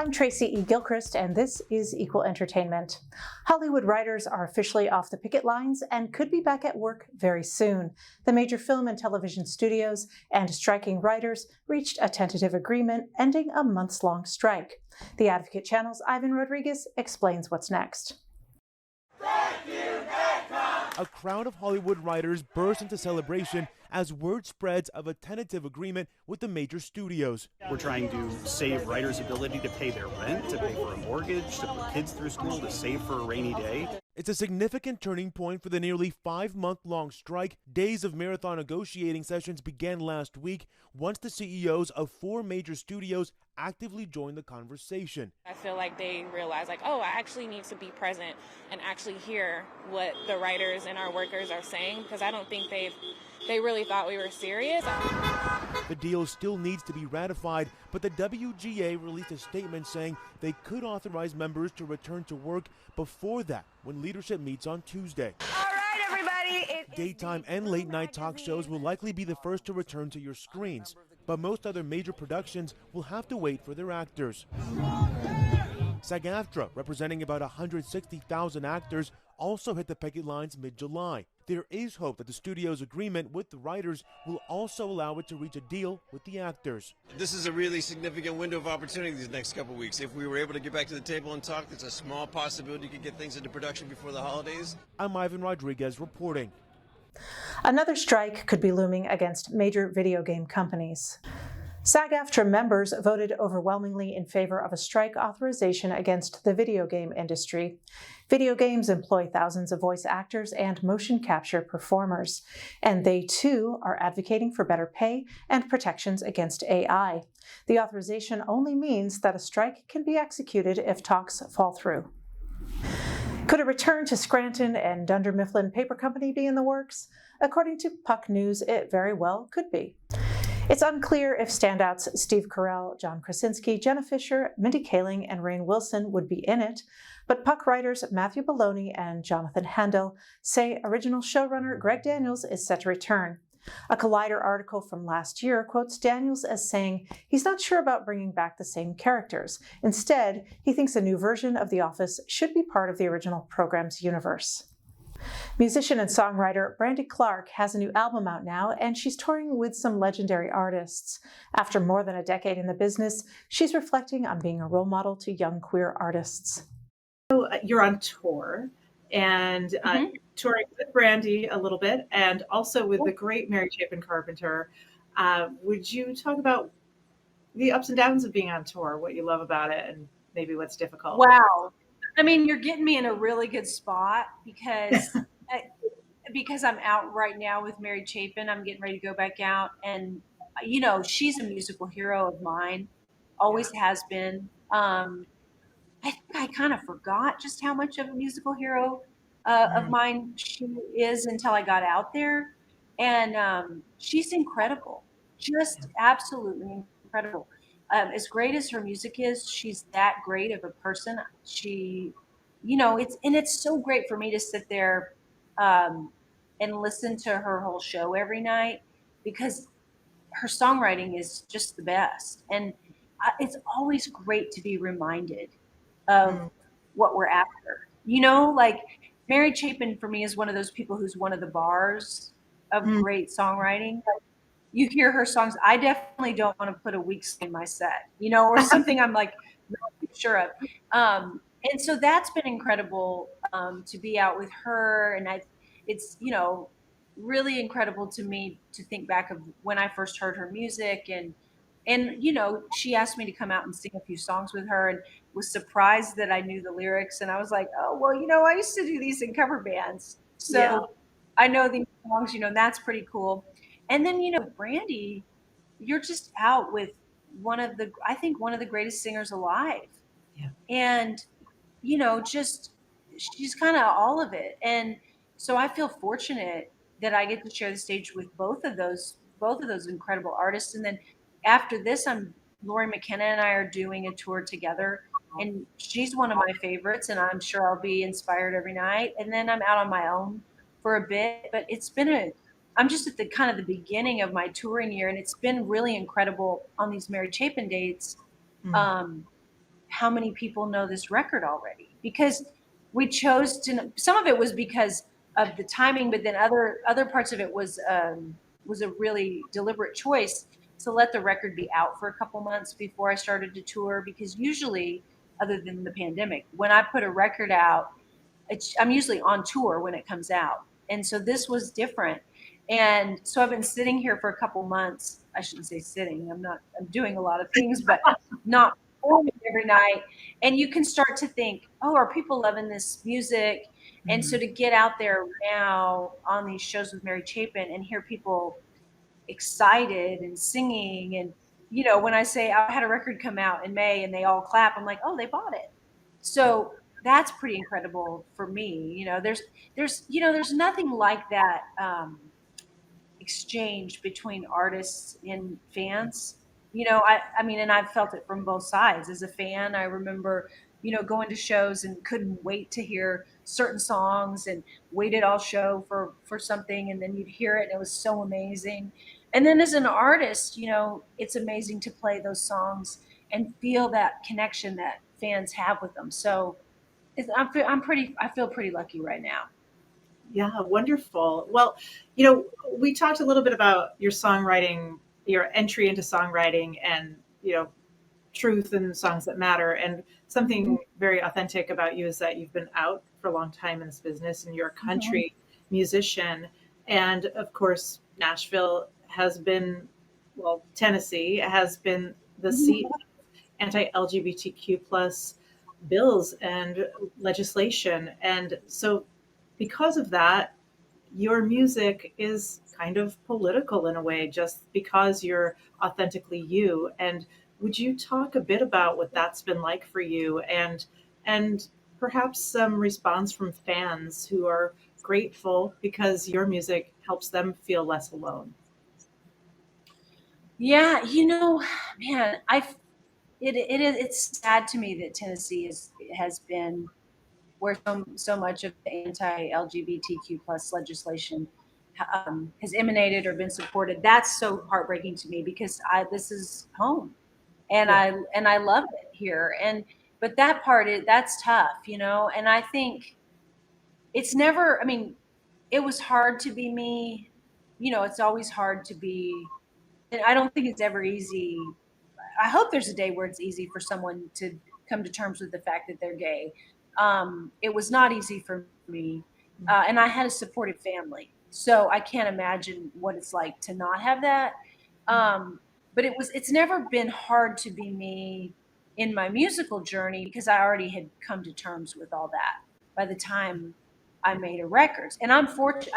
I'm Tracy E. Gilchrist, and this is Equal Entertainment. Hollywood writers are officially off the picket lines and could be back at work very soon. The major film and television studios and striking writers reached a tentative agreement, ending a months-long strike. The Advocate Channel's Ivan Rodriguez explains what's next. A crowd of Hollywood writers burst into celebration as word spreads of a tentative agreement with the major studios. We're trying to save writers' ability to pay their rent, to pay for a mortgage, to put kids through school, to save for a rainy day. It's a significant turning point for the nearly 5-month-long strike. Days of marathon negotiating sessions began last week once the CEOs of 4 major studios actively joined the conversation. I feel like they realize, I actually need to be present and actually hear what the writers and our workers are saying, because I don't think they really thought we were serious. The deal still needs to be ratified, but the WGA released a statement saying they could authorize members to return to work before that, when leadership meets on Tuesday. All right, everybody. Daytime and late-night talk shows will likely be the first to return to your screens, but most other major productions will have to wait for their actors. SAG-AFTRA, representing about 160,000 actors, also hit the picket lines mid-July. There is hope that the studio's agreement with the writers will also allow it to reach a deal with the actors. This is a really significant window of opportunity these next couple of weeks. If we were able to get back to the table and talk, there's a small possibility you could get things into production before the holidays. I'm Ivan Rodriguez reporting. Another strike could be looming against major video game companies. SAG-AFTRA members voted overwhelmingly in favor of a strike authorization against the video game industry. Video games employ thousands of voice actors and motion capture performers, and they too are advocating for better pay and protections against AI. The authorization only means that a strike can be executed if talks fall through. Could a return to Scranton and Dunder Mifflin Paper Company be in the works? According to Puck News, it very well could be. It's unclear if standouts Steve Carell, John Krasinski, Jenna Fisher, Mindy Kaling, and Rainn Wilson would be in it, but Puck writers Matthew Bologna and Jonathan Handel say original showrunner Greg Daniels is set to return. A Collider article from last year quotes Daniels as saying he's not sure about bringing back the same characters. Instead, he thinks a new version of The Office should be part of the original program's universe. Musician and songwriter Brandy Clark has a new album out now, and she's touring with some legendary artists. After more than a decade in the business, she's reflecting on being a role model to young queer artists. So you're on tour, and touring with Brandy a little bit, and also with the great Mary Chapin Carpenter. Would you talk about the ups and downs of being on tour, what you love about it, and maybe what's difficult? Wow. I mean, you're getting me in a really good spot because I'm out right now with Mary Chapin. I'm getting ready to go back out, and she's a musical hero of mine, always has been. I think I kind of forgot just how much of a musical hero of mine she is until I got out there, and she's incredible, just absolutely incredible. As great as her music is, she's that great of a person. It's so great for me to sit there and listen to her whole show every night, because her songwriting is just the best. And it's always great to be reminded of what we're after. Mary Chapin for me is one of those people who's one of the bars of great songwriting. You hear her songs, I definitely don't want to put a weak song in my set, or something I'm like not sure of. And so that's been incredible to be out with her. And it's really incredible to me to think back of when I first heard her music. And she asked me to come out and sing a few songs with her, and was surprised that I knew the lyrics. And I was like, oh, well, I used to do these in cover bands. So I know these songs, that's pretty cool. And then, with Brandy, you're just out with one of the greatest singers alive. Yeah. And, she's kind of all of it. And so I feel fortunate that I get to share the stage with both of those incredible artists. And then after this, Lori McKenna and I are doing a tour together, and she's one of my favorites, and I'm sure I'll be inspired every night. And then I'm out on my own for a bit, but I'm just at the kind of the beginning of my touring year, and it's been really incredible on these Mary Chapin dates how many people know this record already, because we chose to. Some of it was because of the timing, but then other parts of it was a really deliberate choice to let the record be out for a couple months before I started to tour, because usually, other than the pandemic, when I put a record out, I'm usually on tour when it comes out. And so this was different. And so I've been sitting here for a couple months. I shouldn't say sitting. I'm doing a lot of things, but not performing every night. And you can start to think, oh, are people loving this music? And so to get out there now on these shows with Mary Chapin and hear people excited and singing, and when I say I had a record come out in May and they all clap, I'm like, oh, they bought it. So that's pretty incredible for me. There's nothing like that exchange between artists and fans. I mean, and I've felt it from both sides. As a fan, I remember, going to shows and couldn't wait to hear certain songs and waited all show for something, and then you'd hear it and it was so amazing. And then as an artist, it's amazing to play those songs and feel that connection that fans have with them. So I feel pretty lucky right now. Yeah, wonderful. Well, we talked a little bit about your songwriting, your entry into songwriting, and, truth and songs that matter. And something very authentic about you is that you've been out for a long time in this business and you're a country musician. And of course, Nashville has been, well, Tennessee has been the seat of anti-LGBTQ plus bills and legislation. And so because of that, your music is kind of political in a way, just because you're authentically you. And would you talk a bit about what that's been like for you, and perhaps some response from fans who are grateful because your music helps them feel less alone? Yeah, man, it's sad to me that Tennessee has been where so much of the anti-LGBTQ plus legislation has emanated or been supported. That's so heartbreaking to me, because this is home, and Yeah. I love it here. But that part that's tough, And I think it's never. I mean, it was hard to be me. It's always hard to be. And I don't think it's ever easy. I hope there's a day where it's easy for someone to come to terms with the fact that they're gay. It was not easy for me, and I had a supportive family, so I can't imagine what it's like to not have that. But it's never been hard to be me in my musical journey, because I already had come to terms with all that by the time I made a record. And I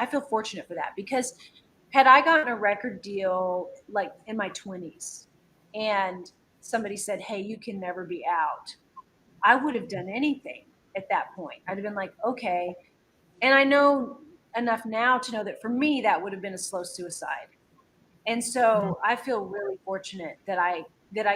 feel fortunate for that, because had I gotten a record deal like in my 20s and somebody said, hey, you can never be out, I would have done anything at that point. I'd have been like, okay. And I know enough now to know that for me, that would have been a slow suicide. And so I feel really fortunate that I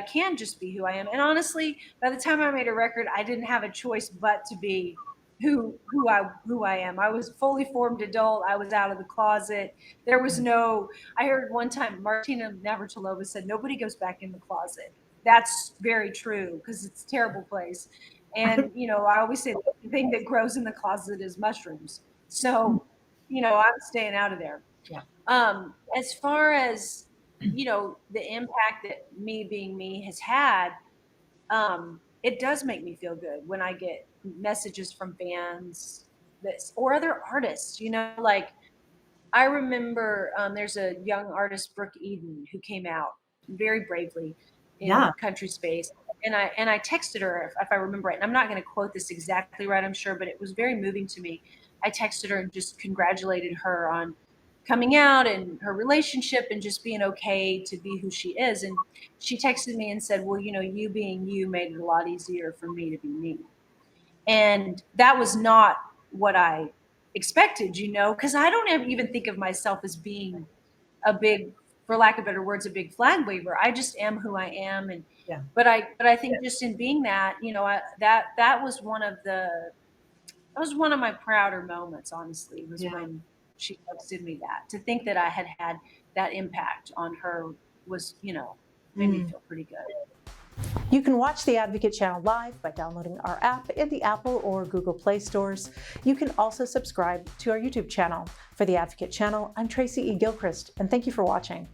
can just be who I am. And honestly, by the time I made a record, I didn't have a choice but to be who I am. I was fully formed adult. I was out of the closet. There was no. I heard one time Martina Navratilova said, "Nobody goes back in the closet." That's very true, because it's a terrible place. And I always say the thing that grows in the closet is mushrooms. So, I'm staying out of there. Yeah. As far as the impact that me being me has had, it does make me feel good when I get messages from fans or other artists. Like I remember there's a young artist, Brooke Eden, who came out very bravely in Yeah. country space. And I texted her, if I remember right. And I'm not going to quote this exactly right, I'm sure, but it was very moving to me. I texted her and just congratulated her on coming out and her relationship and just being okay to be who she is. And she texted me and said, well, you being you made it a lot easier for me to be me. And that was not what I expected, because I don't even think of myself as being a big, for lack of better words, a big flag waver. I just am who I am. And Yeah. but I think just in being that, that was one of my prouder moments, honestly, was Yeah. when she texted me that. To think that I had that impact on her was, made me feel pretty good. You can watch the Advocate channel live by downloading our app in the Apple or Google Play stores. You can also subscribe to our YouTube channel. For the Advocate channel, I'm Tracy E. Gilchrist, and thank you for watching.